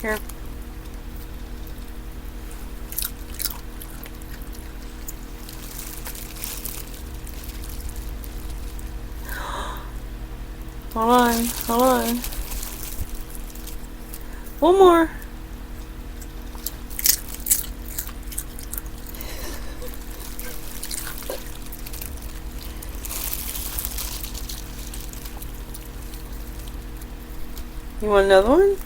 Here. Hold on, hold on. One more. You want another one?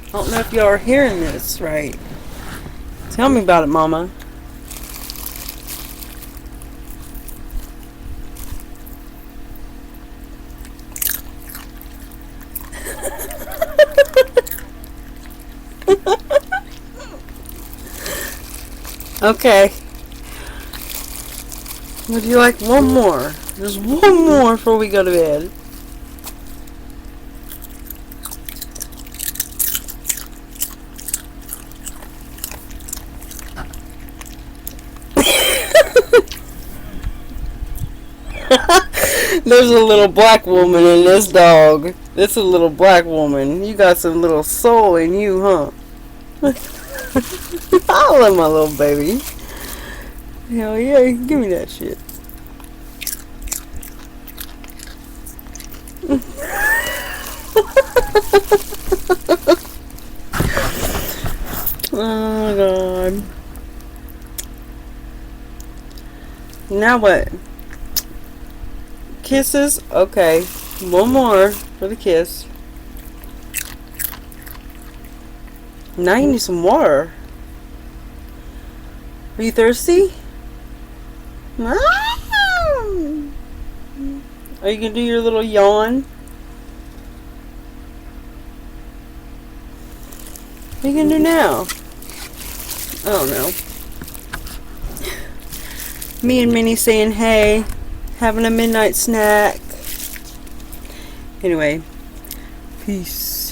I don't know if y'all are hearing this right. Tell me about it, Mama. Okay. Would you like one more? Just one more before we go to bed. There's a little black woman in this dog. It's a little black woman. You got some little soul in you, huh? I love my little baby. Hell yeah, give me that shit. Oh god. Now what? Kisses? Okay. One more for the kiss. Now you need some water. Are you thirsty? Are you gonna do your little yawn? What are you gonna do now? I don't know. Me and Minnie saying hey, having a midnight snack. Anyway, peace.